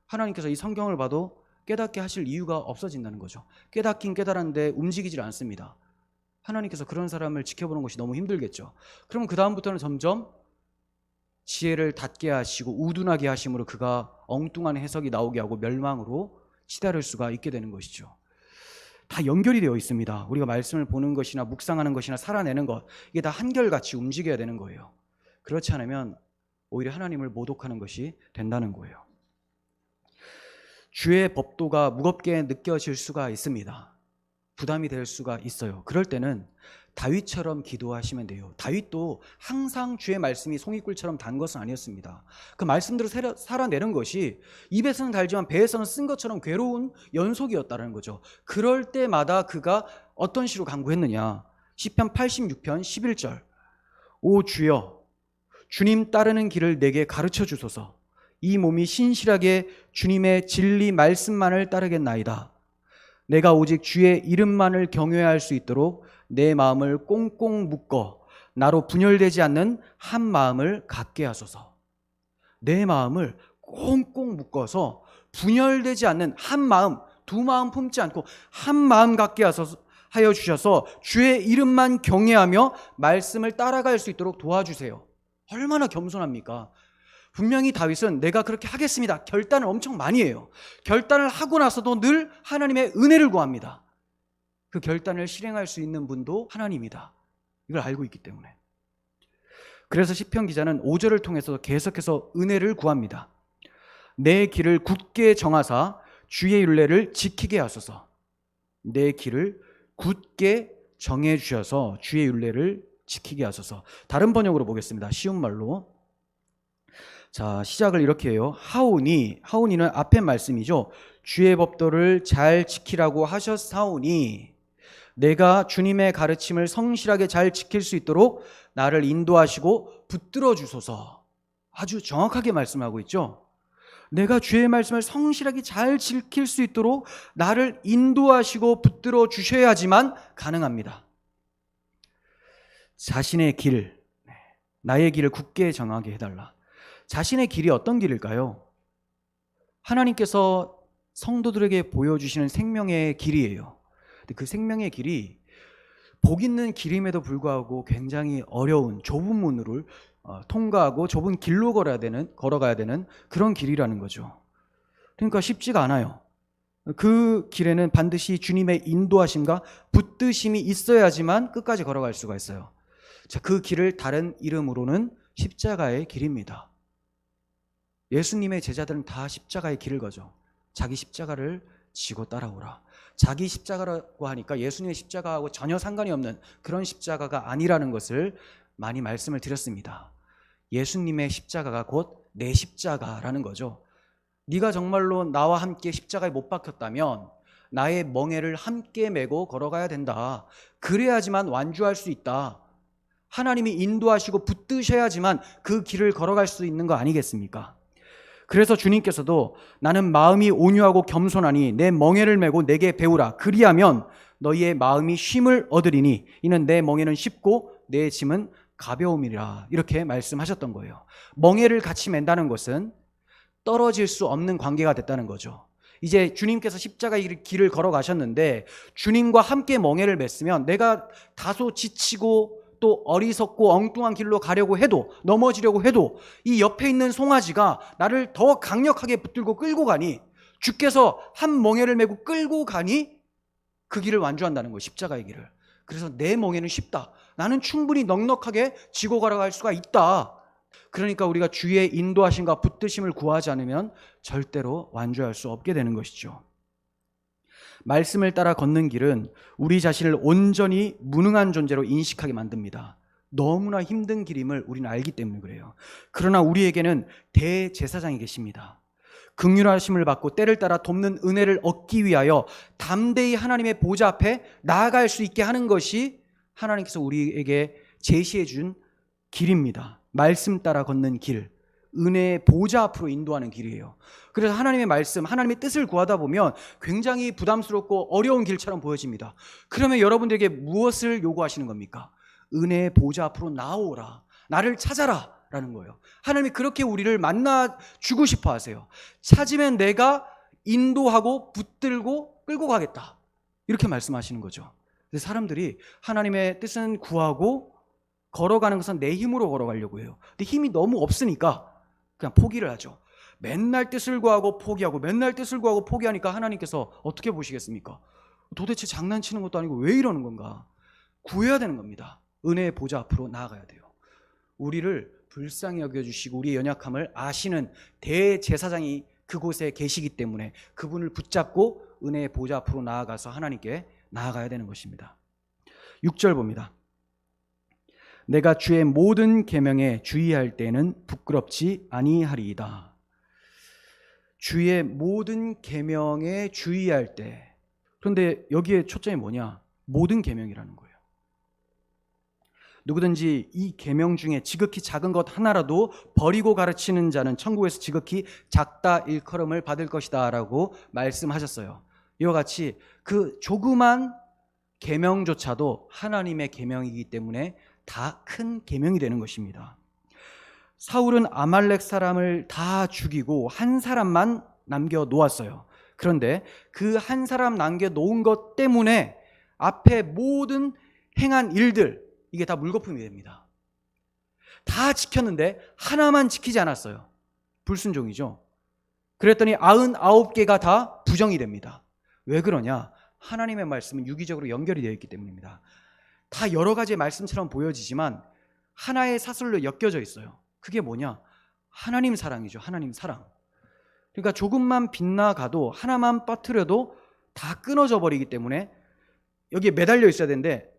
Speaker 1: 하나님께서 이 성경을 봐도 깨닫게 하실 이유가 없어진다는 거죠. 깨닫긴 깨달았는데 움직이질 않습니다. 하나님께서 그런 사람을 지켜보는 것이 너무 힘들겠죠. 그러면 그 다음부터는 점점 지혜를 닫게 하시고 우둔하게 하심으로 그가 엉뚱한 해석이 나오게 하고 멸망으로 치달을 수가 있게 되는 것이죠. 다 연결이 되어 있습니다. 우리가 말씀을 보는 것이나 묵상하는 것이나 살아내는 것, 이게 다 한결같이 움직여야 되는 거예요. 그렇지 않으면 오히려 하나님을 모독하는 것이 된다는 거예요. 주의 법도가 무겁게 느껴질 수가 있습니다. 부담이 될 수가 있어요. 그럴 때는 다윗처럼 기도하시면 돼요. 다윗도 항상 주의 말씀이 송이꿀처럼 단 것은 아니었습니다. 그 말씀대로 살아내는 것이 입에서는 달지만 배에서는 쓴 것처럼 괴로운 연속이었다는 거죠. 그럴 때마다 그가 어떤 시로 간구했느냐. 시편 86편 11절 오 주여, 주님 따르는 길을 내게 가르쳐 주소서. 이 몸이 신실하게 주님의 진리 말씀만을 따르겠나이다. 내가 오직 주의 이름만을 경외할 수 있도록 내 마음을 꽁꽁 묶어 나로 분열되지 않는 한 마음을 갖게 하소서. 내 마음을 꽁꽁 묶어서 분열되지 않는 한 마음, 두 마음 품지 않고 한 마음 갖게 하여 주셔서 주의 이름만 경외하며 말씀을 따라갈 수 있도록 도와주세요. 얼마나 겸손합니까? 분명히 다윗은 내가 그렇게 하겠습니다 결단을 엄청 많이 해요. 결단을 하고 나서도 늘 하나님의 은혜를 구합니다. 그 결단을 실행할 수 있는 분도 하나님이다, 이걸 알고 있기 때문에. 그래서 시편 기자는 5절을 통해서 계속해서 은혜를 구합니다. 내 길을 굳게 정하사 주의 율례를 지키게 하소서. 내 길을 굳게 정해 주셔서 주의 율례를 지키게 하소서. 다른 번역으로 보겠습니다. 쉬운 말로. 자, 시작을 이렇게 해요. 하오니는 앞에 말씀이죠. 주의 법도를 잘 지키라고 하셨사오니 내가 주님의 가르침을 성실하게 잘 지킬 수 있도록 나를 인도하시고 붙들어 주소서. 아주 정확하게 말씀하고 있죠. 내가 주의 말씀을 성실하게 잘 지킬 수 있도록 나를 인도하시고 붙들어 주셔야지만 가능합니다. 자신의 길, 나의 길을 굳게 정하게 해달라. 자신의 길이 어떤 길일까요? 하나님께서 성도들에게 보여주시는 생명의 길이에요. 그 생명의 길이 복 있는 길임에도 불구하고 굉장히 어려운 좁은 문을 통과하고 좁은 길로 걸어가야 되는 그런 길이라는 거죠. 그러니까 쉽지가 않아요. 그 길에는 반드시 주님의 인도하심과 붙드심이 있어야지만 끝까지 걸어갈 수가 있어요. 자, 그 길을 다른 이름으로는 십자가의 길입니다. 예수님의 제자들은 다 십자가의 길을 가죠. 자기 십자가를 지고 따라오라. 자기 십자가라고 하니까 예수님의 십자가하고 전혀 상관이 없는 그런 십자가가 아니라는 것을 많이 말씀을 드렸습니다. 예수님의 십자가가 곧 내 십자가라는 거죠. 네가 정말로 나와 함께 십자가에 못 박혔다면 나의 멍에를 함께 메고 걸어가야 된다. 그래야지만 완주할 수 있다. 하나님이 인도하시고 붙드셔야지만 그 길을 걸어갈 수 있는 거 아니겠습니까? 그래서 주님께서도 나는 마음이 온유하고 겸손하니 내 멍에를 메고 내게 배우라. 그리하면 너희의 마음이 쉼을 얻으리니 이는 내 멍에는 쉽고 내 짐은 가벼움이라. 이렇게 말씀하셨던 거예요. 멍에를 같이 맨다는 것은 떨어질 수 없는 관계가 됐다는 거죠. 이제 주님께서 십자가의 길을 걸어가셨는데 주님과 함께 멍에를 맸으면 내가 다소 지치고 또 어리석고 엉뚱한 길로 가려고 해도, 넘어지려고 해도 이 옆에 있는 송아지가 나를 더 강력하게 붙들고 끌고 가니, 주께서 한 멍에를 메고 끌고 가니 그 길을 완주한다는 거예요. 십자가의 길을. 그래서 내 멍에는 쉽다. 나는 충분히 넉넉하게 지고 걸어갈 수가 있다. 그러니까 우리가 주의 인도하심과 붙드심을 구하지 않으면 절대로 완주할 수 없게 되는 것이죠. 말씀을 따라 걷는 길은 우리 자신을 온전히 무능한 존재로 인식하게 만듭니다. 너무나 힘든 길임을 우리는 알기 때문에 그래요. 그러나 우리에게는 대제사장이 계십니다. 긍휼하심을 받고 때를 따라 돕는 은혜를 얻기 위하여 담대히 하나님의 보좌 앞에 나아갈 수 있게 하는 것이 하나님께서 우리에게 제시해 준 길입니다. 말씀 따라 걷는 길, 은혜의 보좌 앞으로 인도하는 길이에요. 그래서 하나님의 말씀, 하나님의 뜻을 구하다 보면 굉장히 부담스럽고 어려운 길처럼 보여집니다. 그러면 여러분들에게 무엇을 요구하시는 겁니까? 은혜의 보좌 앞으로 나오라, 나를 찾아라 라는 거예요. 하나님이 그렇게 우리를 만나주고 싶어 하세요. 찾으면 내가 인도하고 붙들고 끌고 가겠다, 이렇게 말씀하시는 거죠. 그래서 사람들이 하나님의 뜻은 구하고 걸어가는 것은 내 힘으로 걸어가려고 해요. 근데 힘이 너무 없으니까 그냥 포기를 하죠. 맨날 뜻을 구하고 포기하고 맨날 뜻을 구하고 포기하니까 하나님께서 어떻게 보시겠습니까? 도대체 장난치는 것도 아니고 왜 이러는 건가? 구해야 되는 겁니다. 은혜의 보좌 앞으로 나아가야 돼요. 우리를 불쌍히 여겨주시고 우리의 연약함을 아시는 대제사장이 그곳에 계시기 때문에 그분을 붙잡고 은혜의 보좌 앞으로 나아가서 하나님께 나아가야 되는 것입니다. 6절 봅니다. 내가 주의 모든 계명에 주의할 때는 부끄럽지 아니하리이다. 주의 모든 계명에 주의할 때. 그런데 여기에 초점이 뭐냐? 모든 계명이라는 거예요. 누구든지 이 계명 중에 지극히 작은 것 하나라도 버리고 가르치는 자는 천국에서 지극히 작다 일컬음을 받을 것이다 라고 말씀하셨어요. 이와 같이 그 조그만 계명조차도 하나님의 계명이기 때문에 다 큰 계명이 되는 것입니다. 사울은 아말렉 사람을 다 죽이고 한 사람만 남겨 놓았어요. 그런데 그 한 사람 남겨놓은 것 때문에 앞에 모든 행한 일들, 이게 다 물거품이 됩니다. 다 지켰는데 하나만 지키지 않았어요. 불순종이죠. 그랬더니 99개가 다 부정이 됩니다. 왜 그러냐? 하나님의 말씀은 유기적으로 연결이 되어 있기 때문입니다. 다 여러 가지의 말씀처럼 보여지지만 하나의 사슬로 엮여져 있어요. 그게 뭐냐? 하나님 사랑이죠. 하나님 사랑. 그러니까 조금만 빗나가도 하나만 빠뜨려도 다 끊어져 버리기 때문에 여기에 매달려 있어야 되는데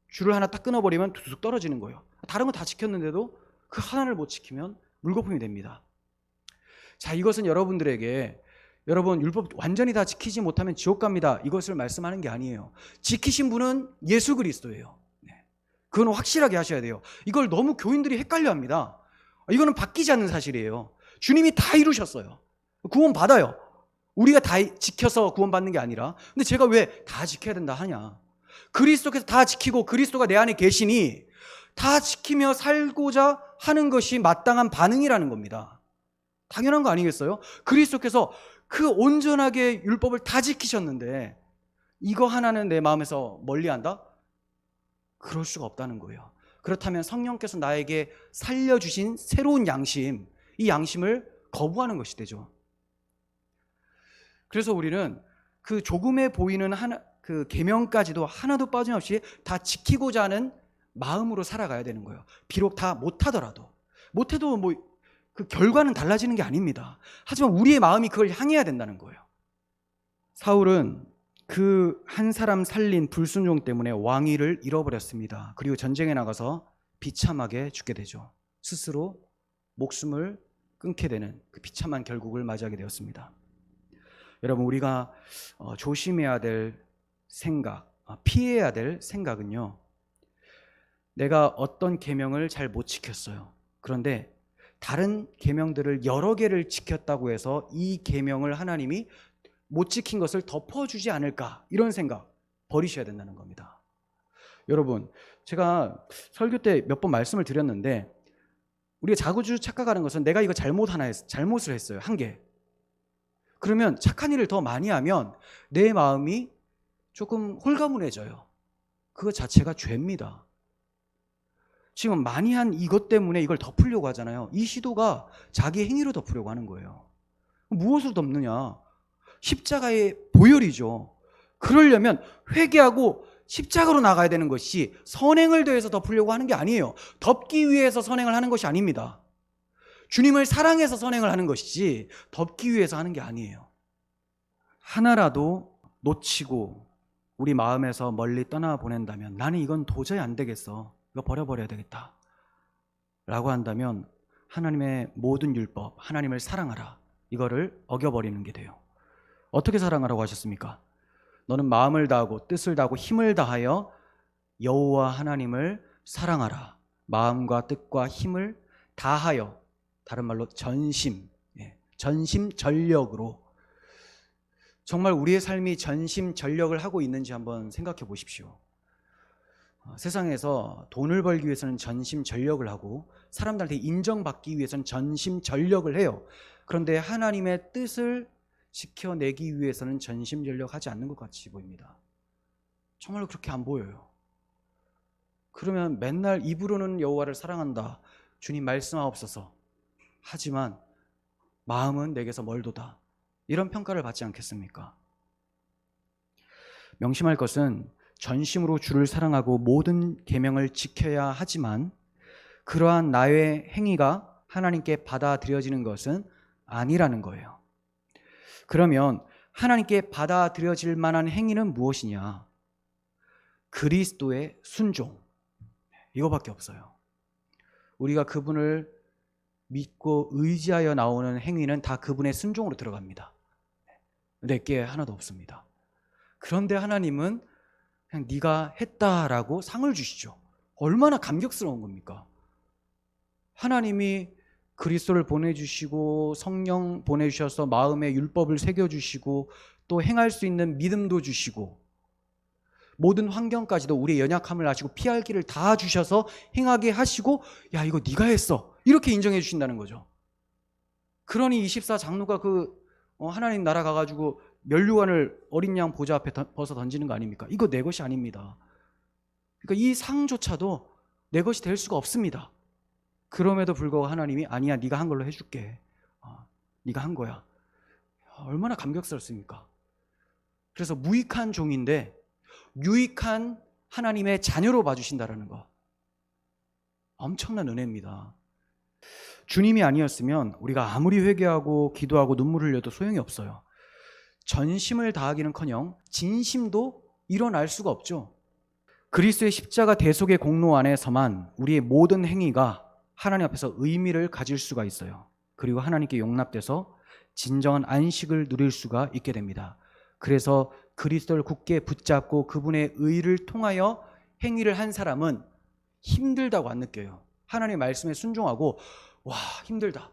Speaker 1: 줄을 하나 딱 끊어버리면 툭툭 떨어지는 거예요. 다른 거 다 지켰는데도 그 하나를 못 지키면 물거품이 됩니다. 자, 이것은 여러분들에게 여러분 율법 완전히 다 지키지 못하면 지옥 갑니다, 이것을 말씀하는 게 아니에요. 지키신 분은 예수 그리스도예요. 그건 확실하게 하셔야 돼요. 이걸 너무 교인들이 헷갈려 합니다. 이거는 바뀌지 않는 사실이에요. 주님이 다 이루셨어요. 구원 받아요. 우리가 다 지켜서 구원 받는 게 아니라. 근데 제가 왜 다 지켜야 된다 하냐? 그리스도께서 다 지키고 그리스도가 내 안에 계시니 다 지키며 살고자 하는 것이 마땅한 반응이라는 겁니다. 당연한 거 아니겠어요? 그리스도께서 그 온전하게 율법을 다 지키셨는데 이거 하나는 내 마음에서 멀리한다? 그럴 수가 없다는 거예요. 그렇다면 성령께서 나에게 살려주신 새로운 양심, 이 양심을 거부하는 것이 되죠. 그래서 우리는 그 조금해 보이는 그 계명까지도 하나도 빠짐없이 다 지키고자 하는 마음으로 살아가야 되는 거예요. 비록 다 못하더라도. 못해도 뭐 그 결과는 달라지는 게 아닙니다. 하지만 우리의 마음이 그걸 향해야 된다는 거예요. 사울은 그 한 사람 살린 불순종 때문에 왕위를 잃어버렸습니다. 그리고 전쟁에 나가서 비참하게 죽게 되죠. 스스로 목숨을 끊게 되는 그 비참한 결국을 맞이하게 되었습니다. 여러분, 우리가 조심해야 될 생각, 피해야 될 생각은요, 내가 어떤 계명을 잘 못 지켰어요. 그런데 다른 계명들을 여러 개를 지켰다고 해서 이 계명을 하나님이 못 지킨 것을 덮어주지 않을까, 이런 생각 버리셔야 된다는 겁니다. 여러분, 제가 설교 때 몇 번 말씀을 드렸는데 우리가 자구주 착각하는 것은 내가 이거 잘못을 했어요. 한 개. 그러면 착한 일을 더 많이 하면 내 마음이 조금 홀가분해져요. 그것 자체가 죄입니다. 지금 많이 한 이것 때문에 이걸 덮으려고 하잖아요. 이 시도가 자기 행위로 덮으려고 하는 거예요. 무엇으로 덮느냐? 십자가의 보혈이죠. 그러려면 회개하고 십자가로 나가야 되는 것이 선행을 더해서 덮으려고 하는 게 아니에요. 덮기 위해서 선행을 하는 것이 아닙니다. 주님을 사랑해서 선행을 하는 것이지 덮기 위해서 하는 게 아니에요. 하나라도 놓치고 우리 마음에서 멀리 떠나보낸다면, 나는 이건 도저히 안 되겠어, 이거 버려버려야 되겠다 라고 한다면 하나님의 모든 율법, 하나님을 사랑하라, 이거를 어겨버리는 게 돼요. 어떻게 사랑하라고 하셨습니까? 너는 마음을 다하고 뜻을 다하고 힘을 다하여 여호와 하나님을 사랑하라. 마음과 뜻과 힘을 다하여, 다른 말로 전심, 전심전력으로. 정말 우리의 삶이 전심전력을 하고 있는지 한번 생각해 보십시오. 세상에서 돈을 벌기 위해서는 전심전력을 하고 사람들한테 인정받기 위해서는 전심전력을 해요. 그런데 하나님의 뜻을 지켜내기 위해서는 전심전력하지 않는 것 같이 보입니다. 정말로 그렇게 안 보여요. 그러면 맨날 입으로는 여호와를 사랑한다, 주님 말씀하옵소서, 하지만 마음은 내게서 멀도다, 이런 평가를 받지 않겠습니까? 명심할 것은 전심으로 주를 사랑하고 모든 계명을 지켜야 하지만 그러한 나의 행위가 하나님께 받아들여지는 것은 아니라는 거예요. 그러면 하나님께 받아들여질 만한 행위는 무엇이냐? 그리스도의 순종, 이거밖에 없어요. 우리가 그분을 믿고 의지하여 나오는 행위는 다 그분의 순종으로 들어갑니다. 내게 하나도 없습니다. 그런데 하나님은 그냥 네가 했다라고 상을 주시죠. 얼마나 감격스러운 겁니까? 하나님이 그리스도를 보내주시고 성령 보내주셔서 마음에 율법을 새겨주시고 또 행할 수 있는 믿음도 주시고 모든 환경까지도 우리의 연약함을 아시고 피할 길을 다 주셔서 행하게 하시고, 야, 이거 네가 했어, 이렇게 인정해 주신다는 거죠. 그러니 24 장로가 하나님 나라 가가지고 면류관을 어린 양 보좌 앞에 벗어 던지는 거 아닙니까? 이거 내 것이 아닙니다. 그러니까 이 상조차도 내 것이 될 수가 없습니다. 그럼에도 불구하고 하나님이 아니야, 네가 한 걸로 해줄게. 네가 한 거야. 얼마나 감격스럽습니까? 그래서 무익한 종인데 유익한 하나님의 자녀로 봐주신다라는 거, 엄청난 은혜입니다. 주님이 아니었으면 우리가 아무리 회개하고 기도하고 눈물 흘려도 소용이 없어요. 전심을 다하기는커녕 진심도 일어날 수가 없죠. 그리스도의 십자가 대속의 공로 안에서만 우리의 모든 행위가 하나님 앞에서 의미를 가질 수가 있어요. 그리고 하나님께 용납돼서 진정한 안식을 누릴 수가 있게 됩니다. 그래서 그리스도를 굳게 붙잡고 그분의 의를 통하여 행위를 한 사람은 힘들다고 안 느껴요. 하나님의 말씀에 순종하고 와, 힘들다,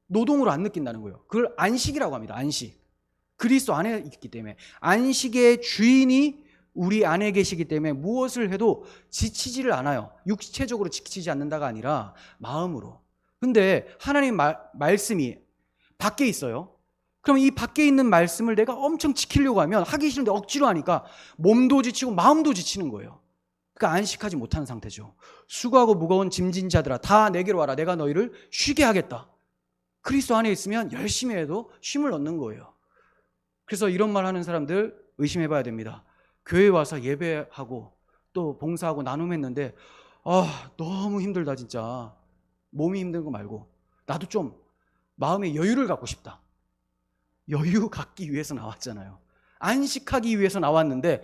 Speaker 1: 노동으로 안 느낀다는 거예요. 그걸 안식이라고 합니다. 안식. 그리스도 안에 있기 때문에, 안식의 주인이 우리 안에 계시기 때문에 무엇을 해도 지치지를 않아요. 육체적으로 지치지 않는다가 아니라 마음으로. 근데 하나님 말씀이 밖에 있어요. 그럼 이 밖에 있는 말씀을 내가 엄청 지키려고 하면 하기 싫은데 억지로 하니까 몸도 지치고 마음도 지치는 거예요. 그러니까 안식하지 못하는 상태죠. 수고하고 무거운 짐진 자들아 다 내게로 와라, 내가 너희를 쉬게 하겠다. 그리스도 안에 있으면 열심히 해도 쉼을 얻는 거예요. 그래서 이런 말 하는 사람들 의심해 봐야 됩니다. 교회에 와서 예배하고 또 봉사하고 나눔했는데 너무 힘들다 진짜. 몸이 힘든 거 말고 나도 좀 마음의 여유를 갖고 싶다. 여유 갖기 위해서 나왔잖아요. 안식하기 위해서 나왔는데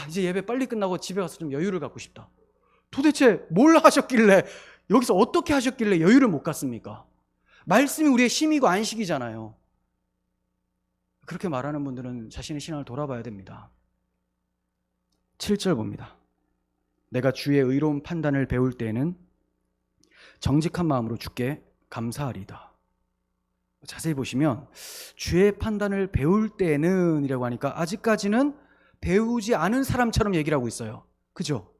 Speaker 1: 이제 예배 빨리 끝나고 집에 가서 좀 여유를 갖고 싶다. 도대체 뭘 하셨길래, 여기서 어떻게 하셨길래 여유를 못 갖습니까? 말씀이 우리의 힘이고 안식이잖아요. 그렇게 말하는 분들은 자신의 신앙을 돌아봐야 됩니다. 7절 봅니다. 내가 주의 의로운 판단을 배울 때에는 정직한 마음으로 주께 감사하리다. 자세히 보시면 주의 판단을 배울 때는 이라고 하니까 아직까지는 배우지 않은 사람처럼 얘기를 하고 있어요. 그죠?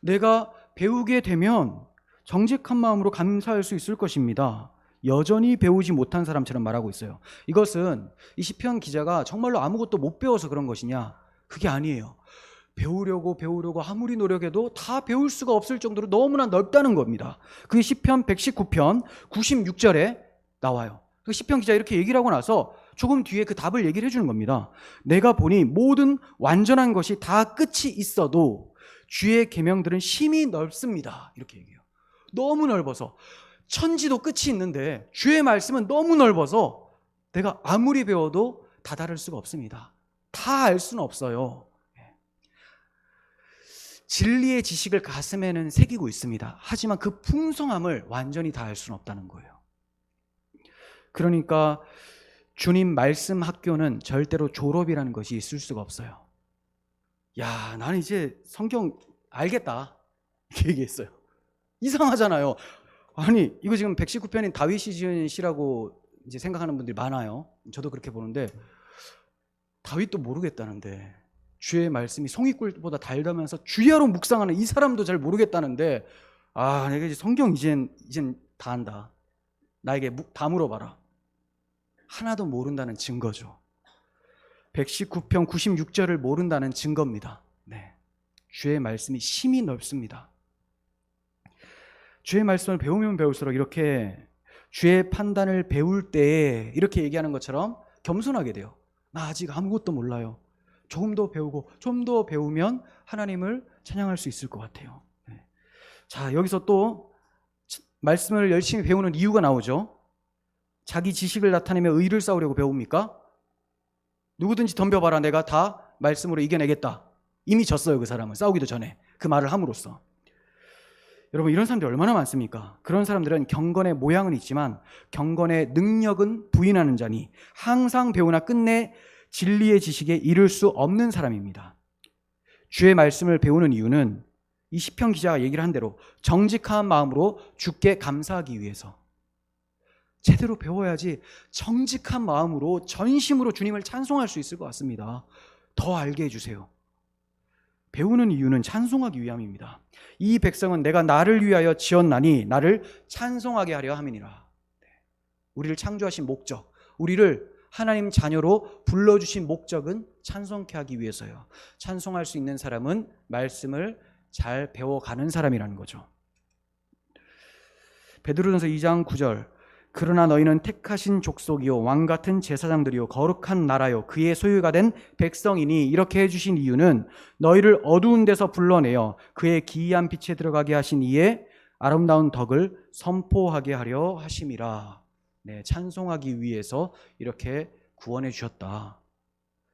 Speaker 1: 내가 배우게 되면 정직한 마음으로 감사할 수 있을 것입니다. 여전히 배우지 못한 사람처럼 말하고 있어요. 이것은 이 시편 기자가 정말로 아무것도 못 배워서 그런 것이냐? 그게 아니에요. 배우려고 아무리 노력해도 다 배울 수가 없을 정도로 너무나 넓다는 겁니다. 그게 시편 119편 96절에 나와요. 그 시편 기자 이렇게 얘기를 하고 나서 조금 뒤에 그 답을 얘기를 해주는 겁니다. 내가 보니 모든 완전한 것이 다 끝이 있어도 주의 계명들은 심히 넓습니다. 이렇게 얘기해요. 너무 넓어서 천지도 끝이 있는데 주의 말씀은 너무 넓어서 내가 아무리 배워도 다다를 수가 없습니다. 다 알 수는 없어요. 진리의 지식을 가슴에는 새기고 있습니다. 하지만 그 풍성함을 완전히 다 알 수는 없다는 거예요. 그러니까 주님 말씀 학교는 절대로 졸업이라는 것이 있을 수가 없어요. 야, 나는 이제 성경 알겠다 이렇게 얘기했어요. 이상하잖아요. 아니, 이거 지금 119편인 다윗이 지은 시라고 이제 생각하는 분들이 많아요. 저도 그렇게 보는데 다윗도 모르겠다는데, 주의 말씀이 송이꿀보다 달다면서 주야로 묵상하는 이 사람도 잘 모르겠다는데, 내가 이제 성경 이젠 다 안다. 나에게 다 물어봐라. 하나도 모른다는 증거죠. 119편 96절을 모른다는 증거입니다. 네. 주의 말씀이 심히 넓습니다. 주의 말씀을 배우면 배울수록 이렇게 주의 판단을 배울 때 이렇게 얘기하는 것처럼 겸손하게 돼요. 나 아직 아무것도 몰라요. 조금 더 배우고 좀 더 배우면 하나님을 찬양할 수 있을 것 같아요. 네. 자, 여기서 또 말씀을 열심히 배우는 이유가 나오죠. 자기 지식을 나타내며 의를 쌓으려고 배웁니까? 누구든지 덤벼봐라, 내가 다 말씀으로 이겨내겠다. 이미 졌어요. 그 사람은 싸우기도 전에 그 말을 함으로써. 여러분, 이런 사람들이 얼마나 많습니까? 그런 사람들은 경건의 모양은 있지만 경건의 능력은 부인하는 자니 항상 배우나 끝내 진리의 지식에 이를 수 없는 사람입니다. 주의 말씀을 배우는 이유는 이 시편 기자가 얘기를 한 대로 정직한 마음으로 주께 감사하기 위해서, 제대로 배워야지 정직한 마음으로 전심으로 주님을 찬송할 수 있을 것 같습니다. 더 알게 해주세요. 배우는 이유는 찬송하기 위함입니다. 이 백성은 내가 나를 위하여 지었나니 나를 찬송하게 하려 함이니라. 우리를 창조하신 목적, 우리를 하나님 자녀로 불러주신 목적은 찬송케 하기 위해서요. 찬송할 수 있는 사람은 말씀을 잘 배워가는 사람이라는 거죠. 베드로전서 2장 9절, 그러나 너희는 택하신 족속이요 왕같은 제사장들이요 거룩한 나라요 그의 소유가 된 백성이니, 이렇게 해주신 이유는 너희를 어두운 데서 불러내어 그의 기이한 빛에 들어가게 하신 이의 아름다운 덕을 선포하게 하려 하심이라. 네, 찬송하기 위해서 이렇게 구원해 주셨다.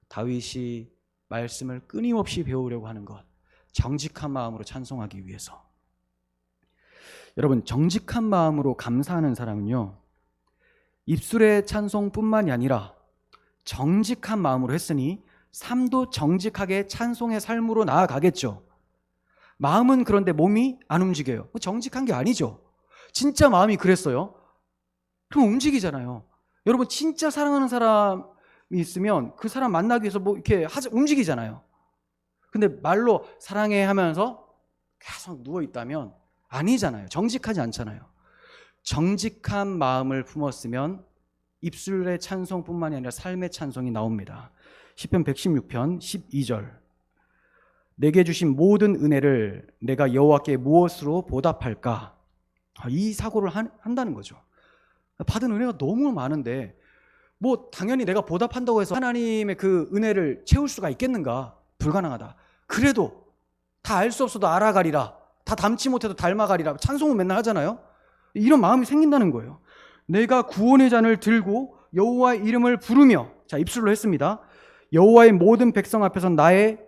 Speaker 1: 다윗이 말씀을 끊임없이 배우려고 하는 것, 정직한 마음으로 찬송하기 위해서. 여러분, 정직한 마음으로 감사하는 사람은요, 입술의 찬송뿐만이 아니라 정직한 마음으로 했으니 삶도 정직하게 찬송의 삶으로 나아가겠죠. 마음은 그런데 몸이 안 움직여요. 정직한 게 아니죠. 진짜 마음이 그랬어요. 그럼 움직이잖아요. 여러분, 진짜 사랑하는 사람이 있으면 그 사람 만나기 위해서 뭐 이렇게 움직이잖아요. 근데 말로 사랑해 하면서 계속 누워 있다면 아니잖아요. 정직하지 않잖아요. 정직한 마음을 품었으면 입술의 찬송뿐만이 아니라 삶의 찬송이 나옵니다. 시편 116편 12절, 내게 주신 모든 은혜를 내가 여호와께 무엇으로 보답할까? 이 사고를 한다는 거죠. 받은 은혜가 너무 많은데 뭐 당연히 내가 보답한다고 해서 하나님의 그 은혜를 채울 수가 있겠는가? 불가능하다. 그래도 다 알 수 없어도 알아가리라, 다 닮지 못해도 닮아가리라, 찬송은 맨날 하잖아요. 이런 마음이 생긴다는 거예요. 내가 구원의 잔을 들고 여호와의 이름을 부르며, 자, 입술로 했습니다. 여호와의 모든 백성 앞에서 나의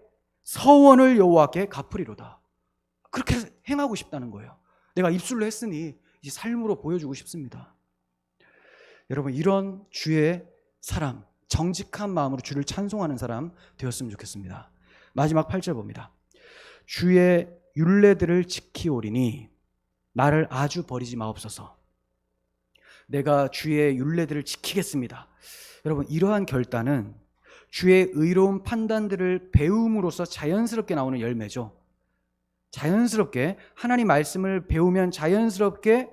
Speaker 1: 서원을 여호와께 갚으리로다. 그렇게 행하고 싶다는 거예요. 내가 입술로 했으니 이제 삶으로 보여주고 싶습니다. 여러분, 이런 주의 사람, 정직한 마음으로 주를 찬송하는 사람 되었으면 좋겠습니다. 마지막 8절 봅니다. 주의 율례들을 지키오리니 나를 아주 버리지 마옵소서. 내가 주의 율례들을 지키겠습니다. 여러분, 이러한 결단은 주의 의로운 판단들을 배움으로써 자연스럽게 나오는 열매죠. 자연스럽게 하나님 말씀을 배우면 자연스럽게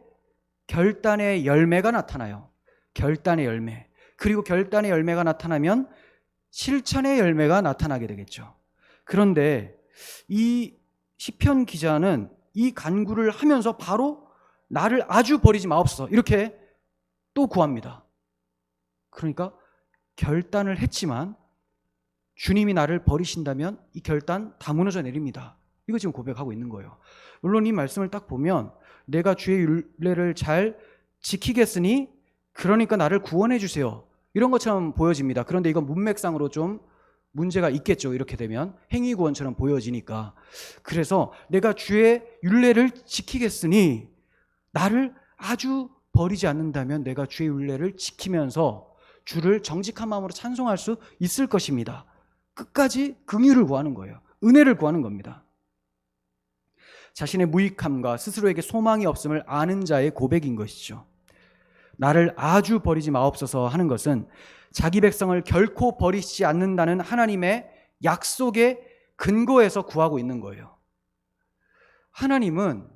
Speaker 1: 결단의 열매가 나타나요. 결단의 열매. 그리고 결단의 열매가 나타나면 실천의 열매가 나타나게 되겠죠. 그런데 이 시편 기자는 이 간구를 하면서 바로 나를 아주 버리지 마옵소서 이렇게 또 구합니다. 그러니까 결단을 했지만 주님이 나를 버리신다면 이 결단 다 무너져 내립니다. 이거 지금 고백하고 있는 거예요. 물론 이 말씀을 딱 보면 내가 주의 율례를 잘 지키겠으니 그러니까 나를 구원해 주세요, 이런 것처럼 보여집니다. 그런데 이건 문맥상으로 좀 문제가 있겠죠. 이렇게 되면 행위구원처럼 보여지니까. 그래서 내가 주의 율례를 지키겠으니 나를 아주 버리지 않는다면 내가 주의 율례를 지키면서 주를 정직한 마음으로 찬송할 수 있을 것입니다. 끝까지 긍휼을 구하는 거예요. 은혜를 구하는 겁니다. 자신의 무익함과 스스로에게 소망이 없음을 아는 자의 고백인 것이죠. 나를 아주 버리지 마옵소서 하는 것은 자기 백성을 결코 버리지 않는다는 하나님의 약속의 근거에서 구하고 있는 거예요. 하나님은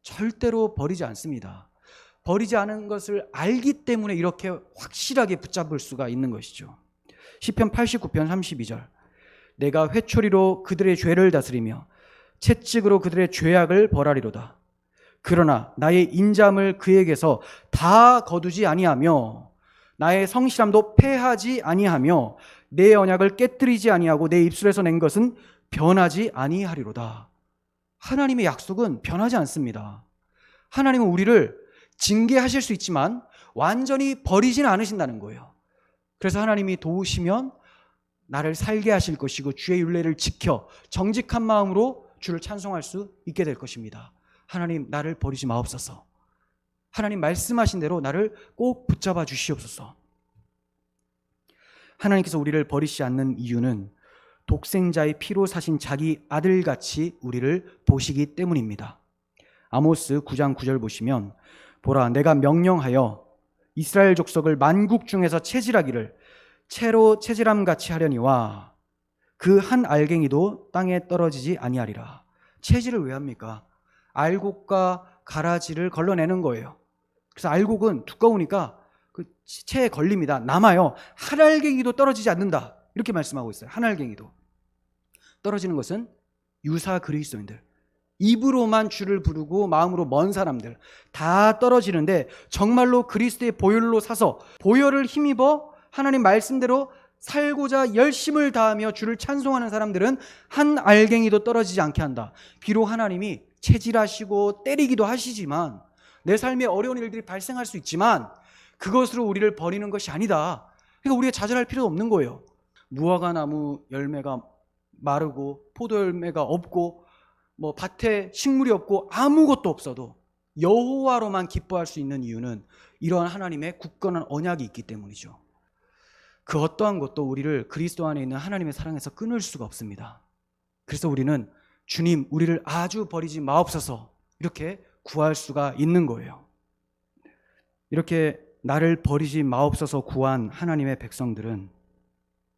Speaker 1: 절대로 버리지 않습니다. 버리지 않은 것을 알기 때문에 이렇게 확실하게 붙잡을 수가 있는 것이죠. 시편 89편 32절, 내가 회초리로 그들의 죄를 다스리며 채찍으로 그들의 죄악을 벌하리로다. 그러나 나의 인자함을 그에게서 다 거두지 아니하며 나의 성실함도 패하지 아니하며 내 언약을 깨뜨리지 아니하고 내 입술에서 낸 것은 변하지 아니하리로다. 하나님의 약속은 변하지 않습니다. 하나님은 우리를 징계하실 수 있지만 완전히 버리지는 않으신다는 거예요. 그래서 하나님이 도우시면 나를 살게 하실 것이고 주의 율례를 지켜 정직한 마음으로 주를 찬송할 수 있게 될 것입니다. 하나님, 나를 버리지 마옵소서. 하나님 말씀하신 대로 나를 꼭 붙잡아 주시옵소서. 하나님께서 우리를 버리시지 않는 이유는 독생자의 피로 사신 자기 아들같이 우리를 보시기 때문입니다. 아모스 9장 9절 보시면, 보라, 내가 명령하여 이스라엘 족속을 만국 중에서 체질하기를 채로 체질함같이 하려니와 그 한 알갱이도 땅에 떨어지지 아니하리라. 체질을 왜 합니까? 알곡과 가라지를 걸러내는 거예요. 그래서 알곡은 두꺼우니까 그 체에 걸립니다. 남아요. 한 알갱이도 떨어지지 않는다. 이렇게 말씀하고 있어요. 한 알갱이도. 떨어지는 것은 유사 그리스도인들, 입으로만 주를 부르고 마음으로 먼 사람들 다 떨어지는데, 정말로 그리스도의 보혈로 사서 보혈을 힘입어 하나님 말씀대로 살고자 열심을 다하며 주를 찬송하는 사람들은 한 알갱이도 떨어지지 않게 한다. 비록 하나님이 체질하시고 때리기도 하시지만, 내 삶에 어려운 일들이 발생할 수 있지만 그것으로 우리를 버리는 것이 아니다. 그러니까 우리가 좌절할 필요도 없는 거예요. 무화과 나무 열매가 마르고 포도 열매가 없고 뭐 밭에 식물이 없고 아무것도 없어도 여호와로만 기뻐할 수 있는 이유는 이러한 하나님의 굳건한 언약이 있기 때문이죠. 그 어떠한 것도 우리를 그리스도 안에 있는 하나님의 사랑에서 끊을 수가 없습니다. 그래서 우리는 주님, 우리를 아주 버리지 마옵소서, 이렇게 구할 수가 있는 거예요. 이렇게 나를 버리지 마옵소서 구한 하나님의 백성들은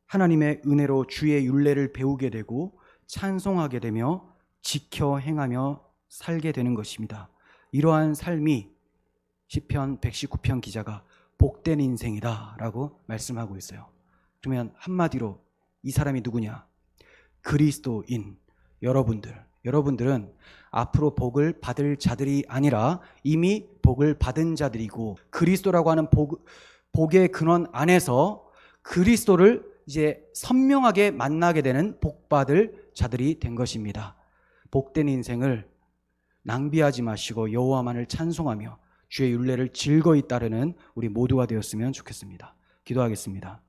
Speaker 1: 하나님의 은혜로 주의 율례를 배우게 되고 찬송하게 되며 지켜 행하며 살게 되는 것입니다. 이러한 삶이 시편 119편 기자가 복된 인생이다 라고 말씀하고 있어요. 그러면 한마디로 이 사람이 누구냐? 그리스도인 여러분들은 앞으로 복을 받을 자들이 아니라 이미 복을 받은 자들이고, 그리스도라고 하는 복의 근원 안에서 그리스도를 이제 선명하게 만나게 되는 복받을 자들이 된 것입니다. 복된 인생을 낭비하지 마시고 여호와만을 찬송하며 주의 율례를 즐거이 따르는 우리 모두가 되었으면 좋겠습니다. 기도하겠습니다.